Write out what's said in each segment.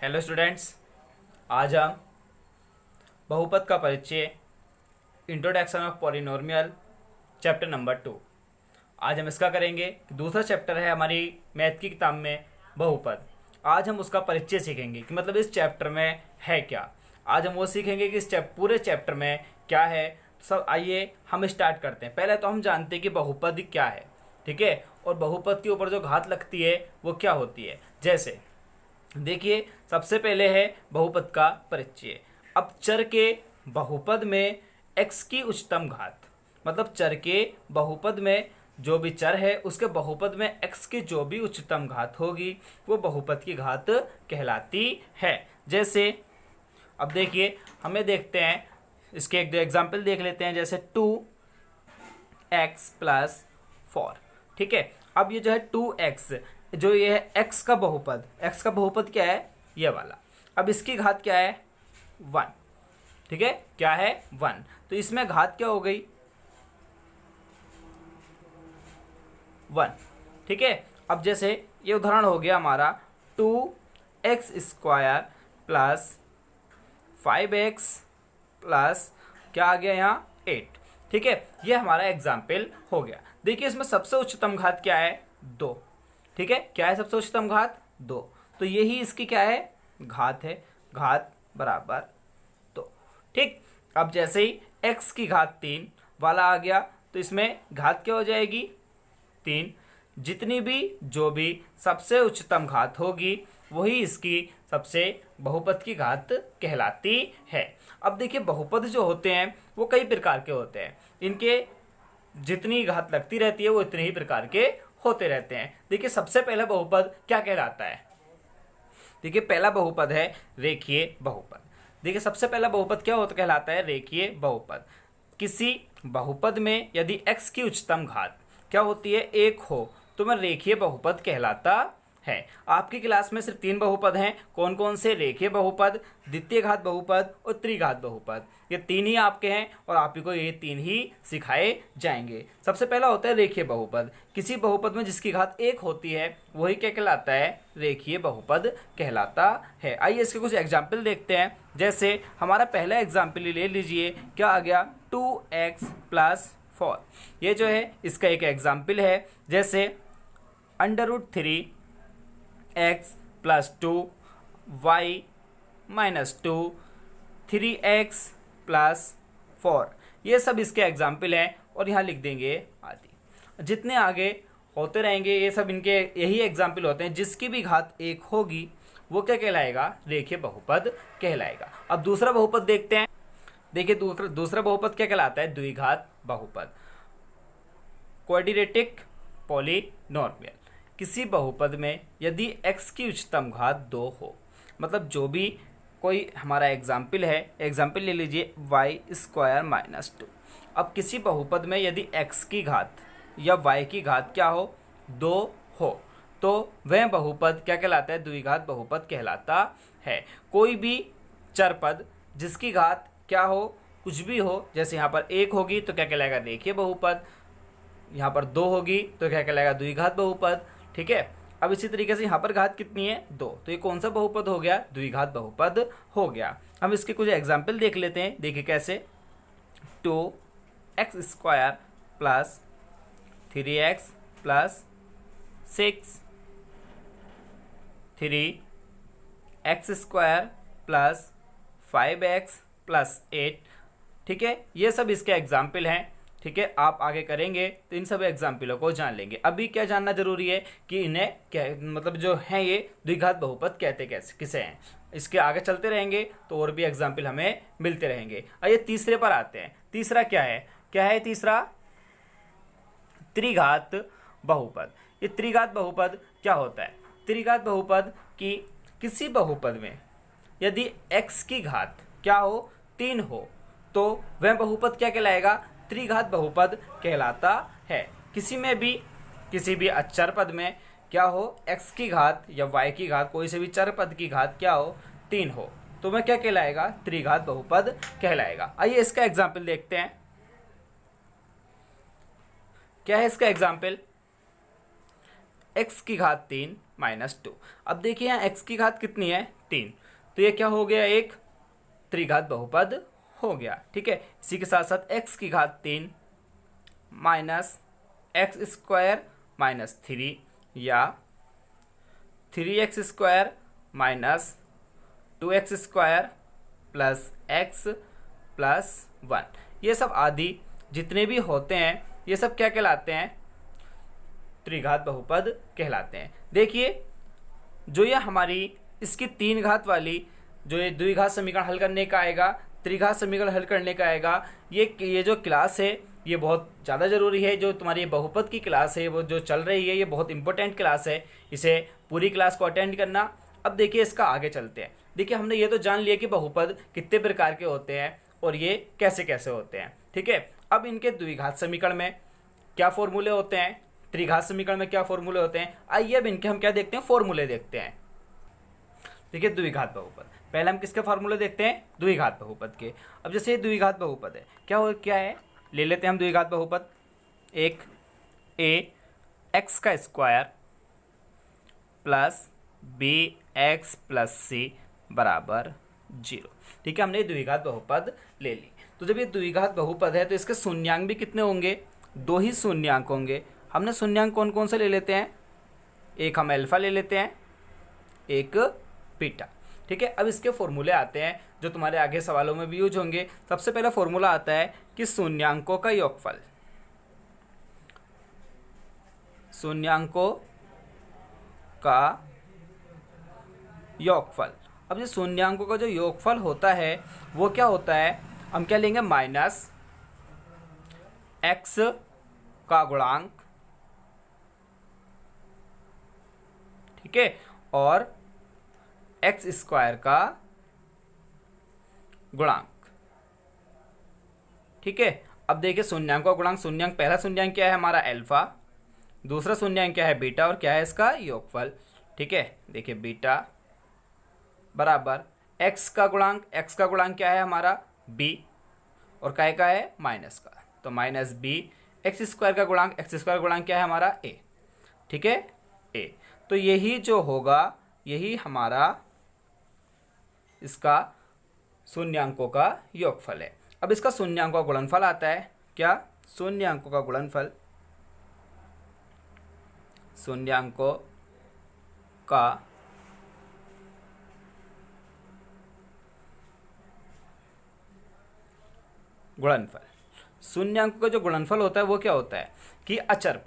Hello students, आज हम बहुपद का परिचय introduction of polynomial chapter number 2। आज हम इसका करेंगे। दूसरा चैप्टर है हमारी मैथ की किताब में बहुपद। आज हम उसका परिचय सीखेंगे कि मतलब इस चैप्टर में है क्या। आज हम वो सीखेंगे कि इस पूरे चैप्टर में क्या है। सब आइए हम स्टार्ट करते हैं। पहले तो हम जानते हैं कि बहुपद क्या है, ठीक है, और बहुपद के ऊपर जो घात लगती है वो क्या होती है। जैसे देखिए, सबसे पहले है बहुपद का परिचय। अब चर के बहुपद में x की उच्चतम घात, मतलब चर के बहुपद में जो भी चर है उसके बहुपद में x की जो भी उच्चतम घात होगी वो बहुपद की घात कहलाती है। जैसे अब देखिए, हमें देखते हैं इसके एक दो एग्जाम्पल देख लेते हैं। जैसे 2x + 4, ठीक है। अब ये जो है 2x, जो ये है x का बहुपद क्या है, ये वाला। अब इसकी घात क्या है, 1, ठीक है, क्या है 1। तो इसमें घात क्या हो गई, 1, ठीक है। अब जैसे ये उदाहरण हो गया हमारा 2x² + 5x प्लस क्या आ गया यहाँ 8, ठीक है। ये हमारा एग्जाम्पल हो गया। देखिए, इसमें सबसे उच्चतम घात क्या है, 2, ठीक है। क्या है सबसे उच्चतम घात, 2। तो यही इसकी क्या है, घात है, घात बराबर 2, ठीक। अब जैसे ही x की घात 3 वाला आ गया तो इसमें घात क्या हो जाएगी, 3। जितनी भी जो भी सबसे उच्चतम घात होगी वही इसकी सबसे बहुपद की घात कहलाती है। अब देखिए, बहुपद जो होते हैं वो कई प्रकार के होते हैं। इनके जितनी घात लगती रहती है वो इतने ही प्रकार के होते रहते हैं। देखिए, सबसे पहला बहुपद क्या कहलाता है। देखिए, पहला बहुपद है रेखीय बहुपद। देखिए, सबसे पहला बहुपद क्या होता कहलाता है, रेखीय बहुपद। किसी बहुपद में यदि x की उच्चतम घात क्या होती है, 1 हो तो वह रेखीय बहुपद कहलाता है। आपकी क्लास में सिर्फ 3 बहुपद हैं। कौन कौन से, रेखीय बहुपद, द्वितीय घात बहुपद और त्रिघात बहुपद। ये 3 ही आपके हैं और आप ही को ये 3 ही सिखाए जाएंगे। सबसे पहला होता है रेखीय बहुपद। किसी बहुपद में जिसकी घात 1 होती है वही क्या कहलाता है, रेखीय बहुपद कहलाता है। आइए इसके कुछ एग्जाम्पल देखते हैं। जैसे हमारा पहला एग्जाम्पल ले लीजिए, क्या आ गया, 2x + 4। ये जो है इसका एक एग्जाम्पल है। जैसे √3 x + 2 y - 2 3x + 4, ये सब इसके एग्जाम्पल हैं और यहाँ लिख देंगे आदि। जितने आगे होते रहेंगे ये सब इनके यही एग्जाम्पल होते हैं। जिसकी भी घात 1 होगी वो क्या कहलाएगा, रेखीय बहुपद कहलाएगा। अब दूसरा बहुपद देखते हैं। देखिए, दूसरा बहुपद क्या कहलाता है, द्विघात बहुपद, क्वाड्रेटिक पॉलिनोमियल। किसी बहुपद में यदि x की उच्चतम घात 2 हो, मतलब जो भी कोई हमारा एग्जाम्पल है, एग्जाम्पल ले लीजिए y² - 2। अब किसी बहुपद में यदि x की घात या y की घात क्या हो, 2 हो तो वह बहुपद क्या कहलाता है, द्विघात बहुपद कहलाता है। कोई भी चर पद जिसकी घात क्या हो, कुछ भी हो, जैसे यहाँ पर 1 होगी तो क्या कहलाएगा, रेखीय बहुपद। यहाँ पर 2 होगी तो क्या कहलाएगा, द्विघात बहुपद, ठीक है। अब इसी तरीके से यहाँ पर घात कितनी है, 2, तो ये कौन सा बहुपद हो गया, द्विघात बहुपद हो गया। हम इसके कुछ एग्जाम्पल देख लेते हैं। देखिए कैसे, 2x² + 3x + 6 3x² + 5x + 8, ठीक है। ये सब इसके एग्जाम्पल हैं, ठीक है। आप आगे करेंगे तो इन सब एग्जाम्पलों को जान लेंगे। अभी क्या जानना जरूरी है कि इन्हें क्या मतलब जो है ये द्विघात बहुपद कहते किसे हैं। इसके आगे चलते रहेंगे तो और भी एग्जाम्पल हमें मिलते रहेंगे। आइए तीसरे पर आते हैं। तीसरा क्या है तीसरा, त्रिघात बहुपद। ये त्रिघात बहुपद क्या होता है, त्रिघात बहुपद की किसी बहुपद में यदि x की घात क्या हो, 3 हो तो वह बहुपद क्या कहलाएगा, त्रिघात बहुपद कहलाता है। किसी भी अचर पद में क्या हो, x की घात या y की घात, कोई से भी चर पद की घात क्या हो, 3 हो तो वह क्या कहलाएगा, त्रिघात बहुपद कहलाएगा। आइए इसका एग्जाम्पल देखते हैं। क्या है इसका एग्जाम्पल, एक्स की घात 3 माइनस 2। अब देखिए यहाँ एक्स की घात कितनी है 3, तो ये क्या हो गया, एक त्रिघात बहुपद हो गया। ठीक है, इसी के साथ साथ एक्स की घात 3 माइनस एक्स स्क्वायर माइनस 3 या 3x square minus 2x square plus x plus 1, ये सब आदि जितने भी होते हैं ये सब क्या कहलाते हैं, त्रिघात बहुपद कहलाते हैं। देखिए जो ये हमारी इसकी 3 घात वाली जो ये द्विघात समीकरण हल करने का आएगा, त्रिघात समीकरण हल करने का आएगा, ये जो क्लास है ये बहुत ज़्यादा ज़रूरी है। जो तुम्हारी बहुपद की क्लास है वो जो चल रही है ये बहुत इंपॉर्टेंट क्लास है, इसे पूरी क्लास को अटेंड करना। अब देखिए इसका आगे चलते हैं। देखिए हमने ये तो जान लिया कि बहुपद कितने प्रकार के होते हैं और ये कैसे कैसे होते हैं। ठीक है, अब इनके द्विघात समीकरण में क्या फॉर्मूले होते हैं, त्रिघात समीकरण में क्या फॉर्मूले होते हैं, आइए अब इनके हम क्या देखते हैं, फॉर्मूले देखते हैं। देखिए द्विघात बहुपद, पहले हम किसके फार्मूले देखते हैं, द्विघात बहुपद के। अब जैसे ये द्विघात बहुपद है, क्या है, ले लेते हैं हम द्विघात बहुपद। एक ए एक्स का square plus B X plus C बराबर 0। ठीक है, हमने द्विघात बहुपद ले ली। तो जब ये द्विघात बहुपद है तो इसके शून्यांक भी कितने होंगे, 2 ही शून्यांक होंगे। हमने शून्यांक कौन कौन से ले लेते हैं, एक हम अल्फा ले लेते हैं, एक बीटा। ठीक है, अब इसके फॉर्मूले आते हैं जो तुम्हारे आगे सवालों में भी यूज होंगे। सबसे पहला फॉर्मूला आता है कि शून्यांकों का योगफल, शून्यांकों का योगफल। अब ये शून्यांकों का जो योगफल होता है वो क्या होता है, हम क्या लेंगे, माइनस एक्स का गुणांक, ठीक है, और एक्स स्क्वायर का गुणांक। ठीक है, अब देखिए शून्यांक का गुणांक, शून्यांक पहला शून्यांक क्या है हमारा अल्फा, दूसरा शून्यांक क्या है बीटा, और क्या है इसका योगफल। ठीक है, देखिए बीटा बराबर एक्स का गुणांक क्या है हमारा बी, और काय का है माइनस का, तो माइनस बी, एक्स स्क्वायर का गुणांक क्या है हमारा ए। ठीक है, ए, तो यही जो होगा यही हमारा इसका शून्यांकों का योगफल है। अब इसका शून्यांकों का गुणनफल आता है, क्या, शून्यांकों का गुणनफल, शून्यांकों का गुणनफल। शून्यांकों का जो गुणनफल होता है वो क्या होता है कि अचर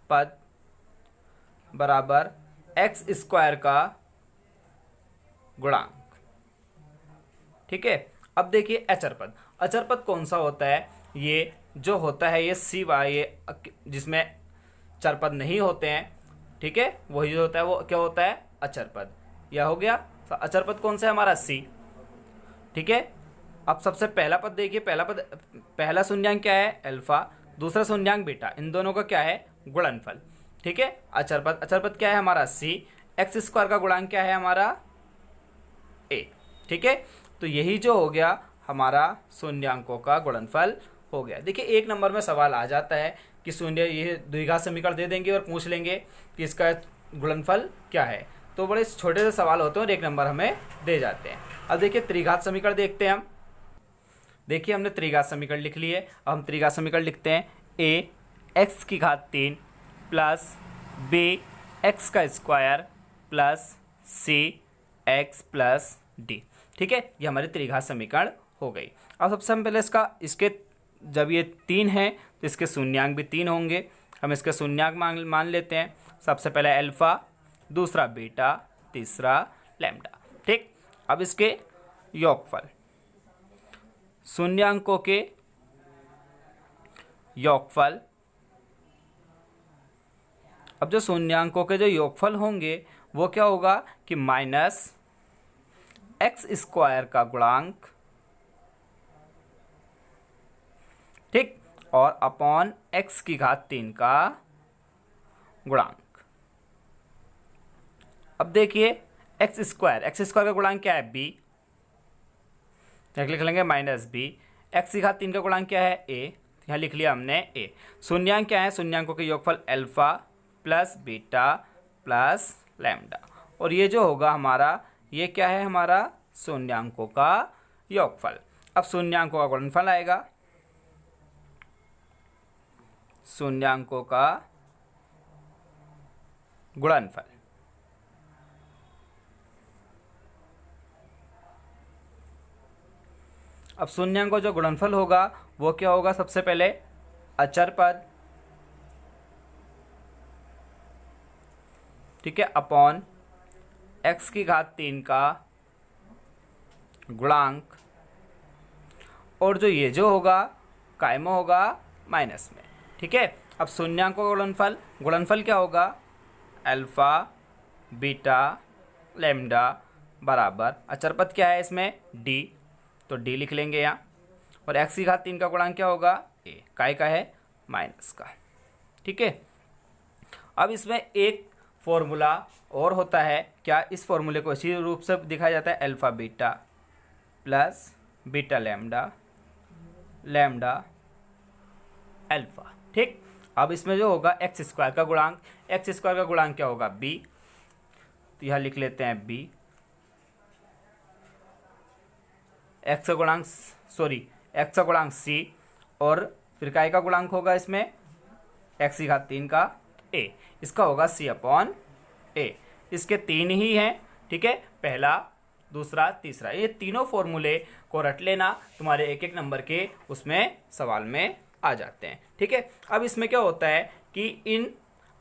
पद बराबर एक्स स्क्वायर का गुणांक। ठीक है, अब देखिए अचर पद कौन सा होता है, ये जो होता है ये सिवाय ये जिसमें चर पद नहीं होते हैं। ठीक है, वही जो होता है वो क्या होता है, अचर पद। यह हो गया, तो अचर पद कौन सा है हमारा सी। ठीक है, अब सबसे पहला पद देखिए, पहला शून्यांक क्या है अल्फा, दूसरा शून्यांक बीटा, इन दोनों का क्या है गुणनफल। ठीक है, अचर पद क्या है हमारा सी, एक्स स्क्वायर का गुणांक क्या है हमारा ए। ठीक है, तो यही जो हो गया हमारा शून्यांकों का गुणनफल हो गया। देखिए एक नंबर में सवाल आ जाता है कि शून्य ये द्विघात समीकरण दे देंगे और पूछ लेंगे कि इसका गुणनफल क्या है, तो बड़े छोटे से सवाल होते हैं और एक नंबर हमें दे जाते हैं। अब देखिए त्रिघात समीकरण देखते हैं हम। देखिए हमने त्रिघात समीकरण लिख ली है, अब हम त्रिघात समीकरण लिखते हैं। ए एक्स की घात 3 प्लस बी एक्स का स्क्वायर प्लस सी एक्स प्लस डी। ठीक है, ये हमारी त्रिघात समीकरण हो गई। अब सबसे हम पहले इसके जब ये 3 है तो इसके शून्यांक भी 3 होंगे। हम इसके शून्यांक मान लेते हैं। सबसे पहले अल्फा, दूसरा बीटा, तीसरा लैम्डा। ठीक, अब इसके योगफल, शून्यांकों के योगफल। अब जो शून्यांकों के जो योगफल होंगे वो क्या होगा कि माइनस एक्स स्क्वायर का गुणांक, ठीक, और अपॉन एक्स की घात 3 का गुणांक। अब देखिए एक्स स्क्वायर का गुणांक क्या है बी, लिख लेंगे माइनस बी, एक्स की घात 3 का गुणांक क्या है ए, यहाँ लिख लिया हमने ए। शून्यांक क्या है, शून्यांकों के योगफल alpha plus beta plus lambda, और ये जो होगा हमारा, ये क्या है हमारा शून्यांकों का योगफल। अब शून्यांकों का गुणनफल आएगा, शून्यांकों का गुणनफल। अब शून्यांकों का जो गुणनफल होगा वो क्या होगा, सबसे पहले अचर पद, ठीक है, अपॉन x की घात 3 का गुणांक, और जो ये जो होगा कायम होगा माइनस में, ठीक है। अब शून्यांकों का गुणनफल, गुणनफल क्या होगा, अल्फा बीटा लैम्डा बराबर अचर पद क्या है इसमें d, तो d लिख लेंगे यहाँ, और x की घात 3 का गुणांक क्या होगा a, काय का है माइनस का, ठीक है। अब इसमें एक फॉर्मूला और होता है, क्या, इस फॉर्मूले को इसी रूप से दिखाया जाता है, alpha beta plus beta lambda lambda alpha, ठीक। अब इसमें जो होगा एक्स स्क्वायर का गुणांक, एक्स स्क्वायर का गुणांक क्या होगा b, तो यहाँ लिख लेते हैं b, एक्स का गुणांक एक्स का गुणांक c, और फिर काय का गुणांक होगा इसमें x की घात 3 का a, इसका होगा c अपॉन a। इसके 3 ही हैं, ठीक है, पहला दूसरा तीसरा, ये तीनों फॉर्मूले को रट लेना, तुम्हारे एक एक नंबर के उसमें सवाल में आ जाते हैं, ठीक है। अब इसमें क्या होता है कि इन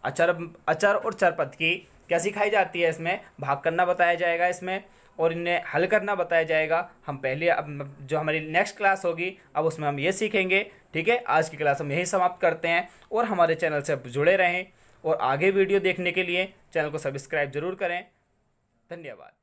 अचर और चर पद की क्या सिखाई जाती है, इसमें भाग करना बताया जाएगा इसमें, और इन्हें हल करना बताया जाएगा। हम पहले, अब जो हमारी नेक्स्ट क्लास होगी अब उसमें हम ये सीखेंगे, ठीक है। आज की क्लास हम यही समाप्त करते हैं, और हमारे चैनल से जुड़े रहें, और आगे वीडियो देखने के लिए चैनल को सब्सक्राइब जरूर करें। धन्यवाद।